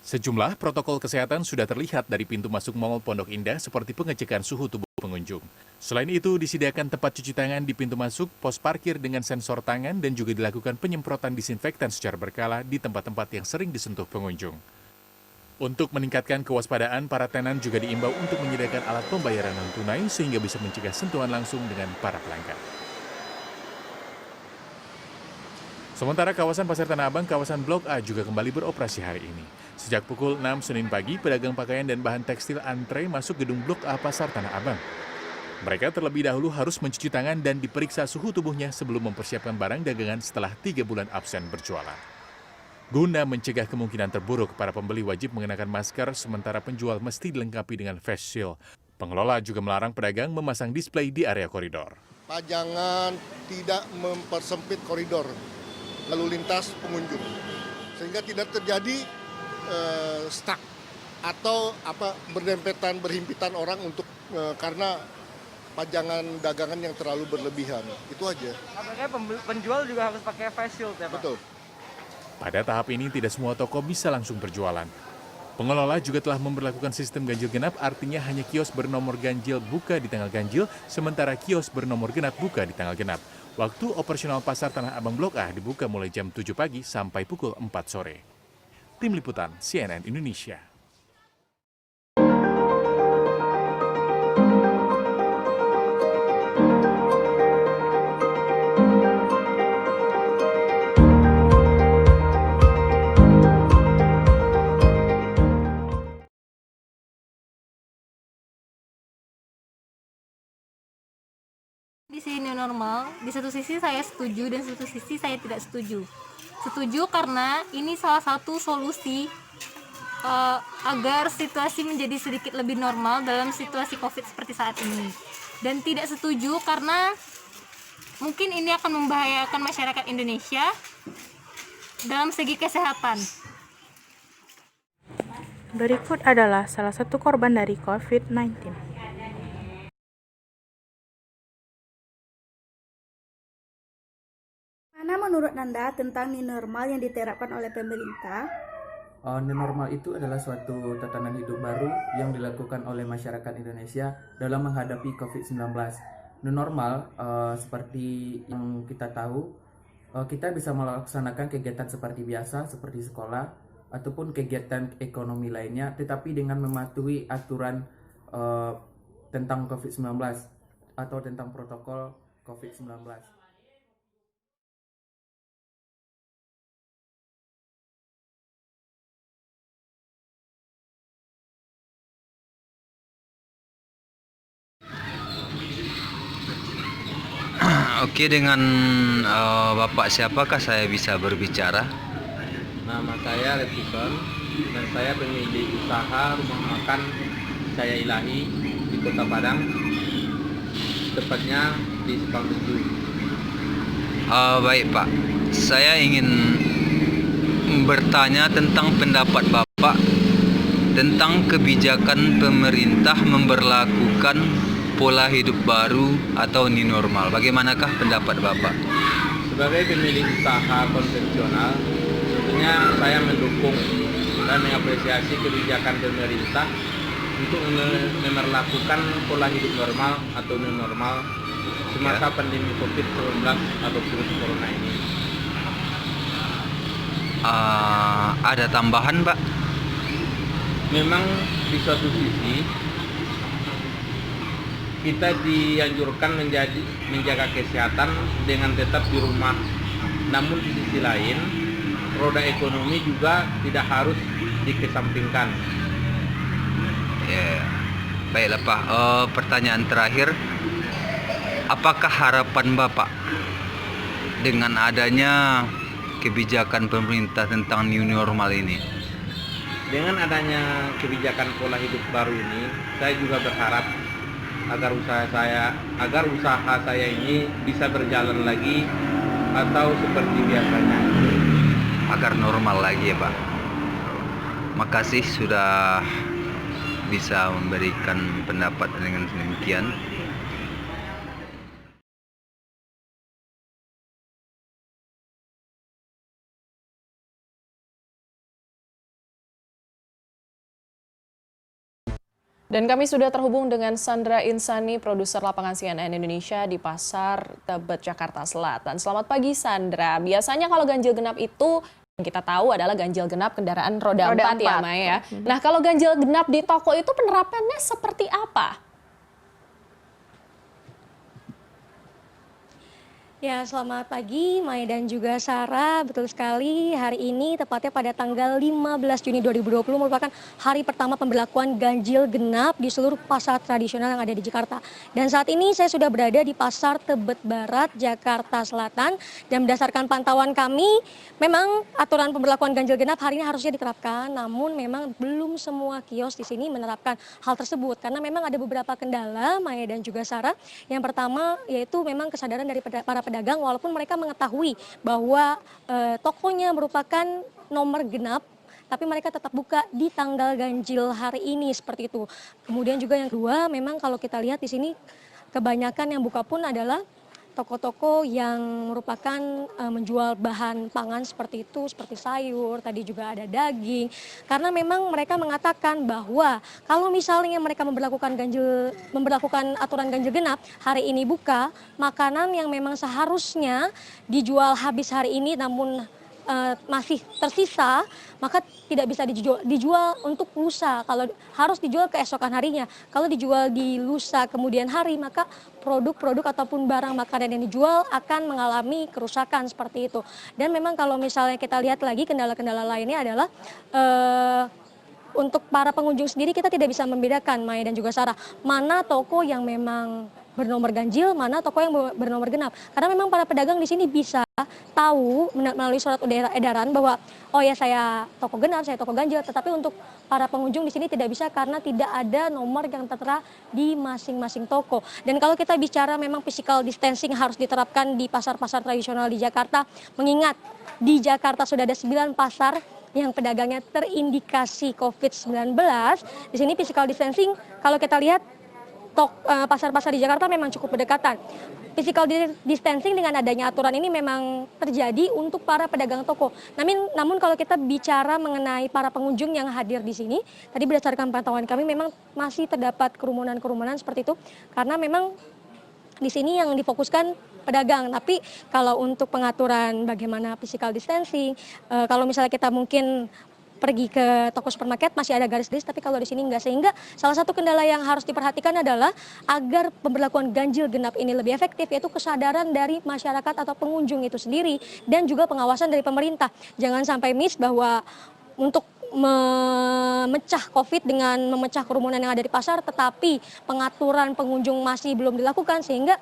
Sejumlah protokol kesehatan sudah terlihat dari pintu masuk Mall Pondok Indah seperti pengecekan suhu tubuh pengunjung. Selain itu, disediakan tempat cuci tangan di pintu masuk, pos parkir dengan sensor tangan, dan juga dilakukan penyemprotan disinfektan secara berkala di tempat-tempat yang sering disentuh pengunjung. Untuk meningkatkan kewaspadaan, para tenan juga diimbau untuk menyediakan alat pembayaran non-tunai sehingga bisa mencegah sentuhan langsung dengan para pelanggan. Sementara kawasan Pasar Tanah Abang, kawasan Blok A juga kembali beroperasi hari ini. Sejak pukul 6 Senin pagi, pedagang pakaian dan bahan tekstil antre masuk gedung Blok A Pasar Tanah Abang. Mereka terlebih dahulu harus mencuci tangan dan diperiksa suhu tubuhnya sebelum mempersiapkan barang dagangan setelah 3 bulan absen berjualan. Guna mencegah kemungkinan terburuk, para pembeli wajib mengenakan masker, sementara penjual mesti dilengkapi dengan face shield. Pengelola juga melarang pedagang memasang display di area koridor. Pajangan tidak mempersempit koridor lalu lintas pengunjung, sehingga tidak terjadi stuck atau berdempetan berhimpitan orang untuk karena pajangan dagangan yang terlalu berlebihan. Itu aja. Apakah penjual juga harus pakai face shield ya Pak? Betul. Pada tahap ini tidak semua toko bisa langsung berjualan. Pengelola juga telah memberlakukan sistem ganjil genap, artinya hanya kios bernomor ganjil buka di tanggal ganjil, sementara kios bernomor genap buka di tanggal genap. Waktu operasional Pasar Tanah Abang Blok A dibuka mulai jam 7 pagi sampai pukul 4 sore. Tim Liputan CNN Indonesia. Di sini normal, di satu sisi saya setuju dan satu sisi saya tidak setuju. Setuju karena ini salah satu solusi agar situasi menjadi sedikit lebih normal dalam situasi COVID seperti saat ini. Dan tidak setuju karena mungkin ini akan membahayakan masyarakat Indonesia dalam segi kesehatan. Berikut adalah salah satu korban dari COVID-19. Mana menurut Anda tentang new normal yang diterapkan oleh pemerintah? New normal itu adalah suatu tatanan hidup baru yang dilakukan oleh masyarakat Indonesia dalam menghadapi COVID-19. New normal, seperti yang kita tahu, kita bisa melaksanakan kegiatan seperti biasa, seperti sekolah, ataupun kegiatan ekonomi lainnya, tetapi dengan mematuhi aturan tentang COVID-19 atau tentang protokol COVID-19. Oke, dengan Bapak siapakah saya bisa berbicara? Nama saya Retikon dan saya pemilik usaha rumah makan Saya Ilahi di Kota Padang, tepatnya di Simpang 7. Baik Pak, saya ingin bertanya tentang pendapat Bapak tentang kebijakan pemerintah memberlakukan pola hidup baru atau new normal. Bagaimanakah pendapat Bapak? Sebagai pemilik usaha konvensional, tentunya saya mendukung dan mengapresiasi kebijakan pemerintah untuk memperlakukan pola hidup normal atau new normal semasa pandemi COVID-19 atau virus corona ini. Ada tambahan, Pak? Memang di suatu sisi kita dianjurkan menjaga kesehatan dengan tetap di rumah. Namun di sisi lain, roda ekonomi juga tidak harus dikesampingkan. Ya, baiklah Pak. Pertanyaan terakhir, apakah harapan Bapak dengan adanya kebijakan pemerintah tentang new normal ini? Dengan adanya kebijakan pola hidup baru ini, saya juga berharap agar usaha saya ini bisa berjalan lagi atau seperti biasanya. Agar normal lagi ya Pak. Makasih sudah bisa memberikan pendapat dengan demikian. Dan kami sudah terhubung dengan Sandra Insani, produser lapangan CNN Indonesia di Pasar Tebet, Jakarta Selatan. Selamat pagi Sandra. Biasanya kalau ganjil genap itu yang kita tahu adalah ganjil genap kendaraan roda 4 ya Maya. Nah kalau ganjil genap di toko itu penerapannya seperti apa? Ya, selamat pagi Maya dan juga Sarah. Betul sekali, hari ini tepatnya pada tanggal 15 Juni 2020 merupakan hari pertama pemberlakuan ganjil genap di seluruh pasar tradisional yang ada di Jakarta. Dan saat ini saya sudah berada di Pasar Tebet Barat, Jakarta Selatan. Dan berdasarkan pantauan kami, memang aturan pemberlakuan ganjil genap hari ini harusnya diterapkan. Namun memang belum semua kios di sini menerapkan hal tersebut. Karena memang ada beberapa kendala, Maya dan juga Sarah. Yang pertama yaitu memang kesadaran dari para pedagang walaupun mereka mengetahui bahwa tokonya merupakan nomor genap, tapi mereka tetap buka di tanggal ganjil hari ini seperti itu. Kemudian juga yang kedua, memang kalau kita lihat di sini kebanyakan yang buka pun adalah toko-toko yang merupakan menjual bahan pangan seperti itu, seperti sayur, tadi juga ada daging. Karena memang mereka mengatakan bahwa kalau misalnya mereka memberlakukan aturan ganjil genap, hari ini buka, makanan yang memang seharusnya dijual habis hari ini namun masih tersisa, maka tidak bisa dijual untuk lusa. Kalau harus dijual keesokan harinya. Kalau dijual di lusa kemudian hari, maka produk-produk ataupun barang makanan yang dijual akan mengalami kerusakan seperti itu. Dan memang kalau misalnya kita lihat lagi kendala-kendala lainnya adalah untuk para pengunjung sendiri kita tidak bisa membedakan, Maya dan juga Sarah, mana toko yang memang bernomor ganjil, mana toko yang bernomor genap. Karena memang para pedagang di sini bisa tahu melalui surat edaran bahwa oh ya saya toko genap, saya toko ganjil, tetapi untuk para pengunjung di sini tidak bisa karena tidak ada nomor yang tertera di masing-masing toko. Dan kalau kita bicara memang physical distancing harus diterapkan di pasar-pasar tradisional di Jakarta, mengingat di Jakarta sudah ada 9 pasar yang pedagangnya terindikasi COVID-19. Di sini physical distancing kalau kita lihat pasar-pasar di Jakarta memang cukup berdekatan. Physical distancing dengan adanya aturan ini memang terjadi untuk para pedagang toko. Namun kalau kita bicara mengenai para pengunjung yang hadir di sini, tadi berdasarkan pantauan kami memang masih terdapat kerumunan-kerumunan seperti itu. Karena memang di sini yang difokuskan pedagang. Tapi kalau untuk pengaturan bagaimana physical distancing, kalau misalnya kita mungkin pergi ke toko supermarket masih ada garis-garis, tapi kalau di sini enggak. Sehingga salah satu kendala yang harus diperhatikan adalah agar pemberlakuan ganjil genap ini lebih efektif, yaitu kesadaran dari masyarakat atau pengunjung itu sendiri dan juga pengawasan dari pemerintah. Jangan sampai miss bahwa untuk memecah COVID dengan memecah kerumunan yang ada di pasar, tetapi pengaturan pengunjung masih belum dilakukan sehingga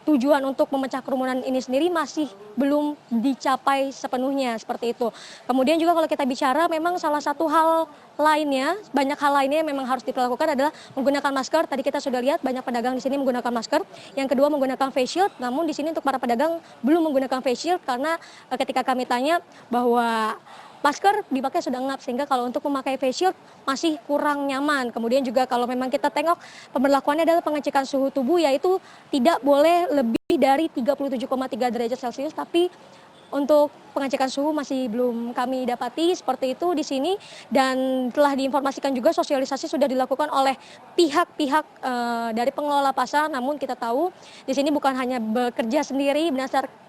tujuan untuk memecah kerumunan ini sendiri masih belum dicapai sepenuhnya seperti itu. Kemudian juga kalau kita bicara memang salah satu hal lainnya, banyak hal lainnya yang memang harus dilakukan adalah menggunakan masker. Tadi kita sudah lihat banyak pedagang di sini menggunakan masker. Yang kedua menggunakan face shield, namun di sini untuk para pedagang belum menggunakan face shield karena ketika kami tanya bahwa masker dipakai sudah ngap, sehingga kalau untuk memakai face shield masih kurang nyaman. Kemudian juga kalau memang kita tengok pemberlakuannya adalah pengecekan suhu tubuh, yaitu tidak boleh lebih dari 37,3 derajat Celcius, tapi untuk pengecekan suhu masih belum kami dapati seperti itu di sini. Dan telah diinformasikan juga sosialisasi sudah dilakukan oleh pihak-pihak dari pengelola pasar. Namun kita tahu di sini bukan hanya bekerja sendiri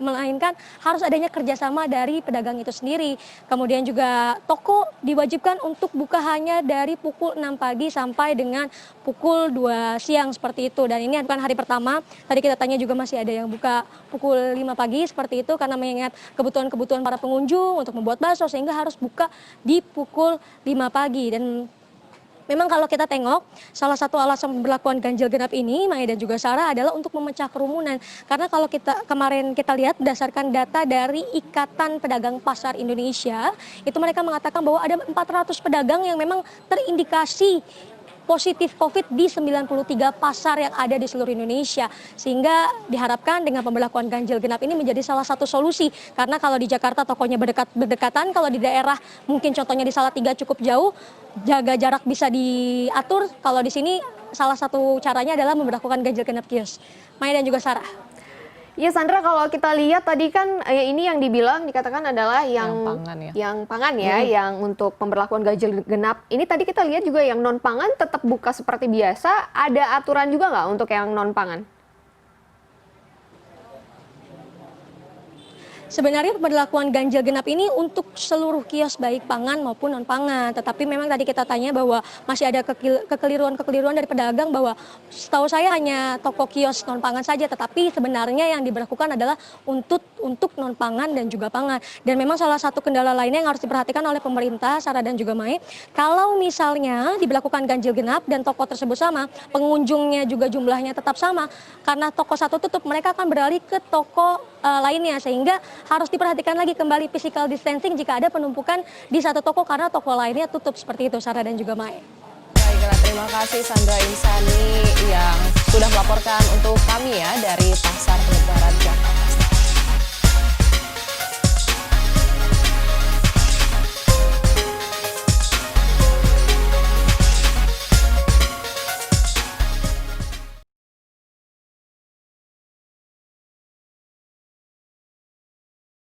melainkan harus adanya kerjasama dari pedagang itu sendiri. Kemudian juga toko diwajibkan untuk buka hanya dari pukul 6 pagi sampai dengan pukul 2 siang seperti itu. Dan ini bukan hari pertama, tadi kita tanya juga masih ada yang buka pukul 5 pagi seperti itu karena mengingat kebutuhan para pengunjung untuk membuat bakso, sehingga harus buka di pukul 5 pagi. Dan memang kalau kita tengok salah satu alasan pemberlakuan ganjil genap ini, Maya dan juga Sarah, adalah untuk memecah kerumunan. Karena kalau kemarin kita lihat berdasarkan data dari Ikatan Pedagang Pasar Indonesia, itu mereka mengatakan bahwa ada 400 pedagang yang memang terindikasi positif COVID di 93 pasar yang ada di seluruh Indonesia. Sehingga diharapkan dengan pemberlakuan ganjil genap ini menjadi salah satu solusi. Karena kalau di Jakarta tokonya berdekatan, kalau di daerah mungkin contohnya di Salatiga cukup jauh, jaga jarak bisa diatur. Kalau di sini salah satu caranya adalah memberlakukan ganjil genap kios. Maya dan juga Sarah. Iya Sandra, kalau kita lihat tadi kan ini yang dikatakan adalah yang pangan ya. Yang pangan ya, yang untuk pemberlakuan ganjil genap. Ini tadi kita lihat juga yang non pangan tetap buka seperti biasa. Ada aturan juga nggak untuk yang non pangan? Sebenarnya pemberlakuan ganjil genap ini untuk seluruh kios baik pangan maupun non pangan. Tetapi memang tadi kita tanya bahwa masih ada kekeliruan dari pedagang bahwa setahu saya hanya toko kios non pangan saja. Tetapi sebenarnya yang diberlakukan adalah untuk non pangan dan juga pangan. Dan memang salah satu kendala lainnya yang harus diperhatikan oleh pemerintah, Sarah dan juga Mai, kalau misalnya diberlakukan ganjil genap dan toko tersebut sama, pengunjungnya juga jumlahnya tetap sama, karena toko satu tutup, mereka akan beralih ke toko lainnya, sehingga harus diperhatikan lagi kembali physical distancing jika ada penumpukan di satu toko karena toko lainnya tutup, seperti itu Sarah dan juga Mai. Baiklah, terima kasih Sandra Insani yang sudah melaporkan untuk kami ya dari Pasar Lebaran Jakarta.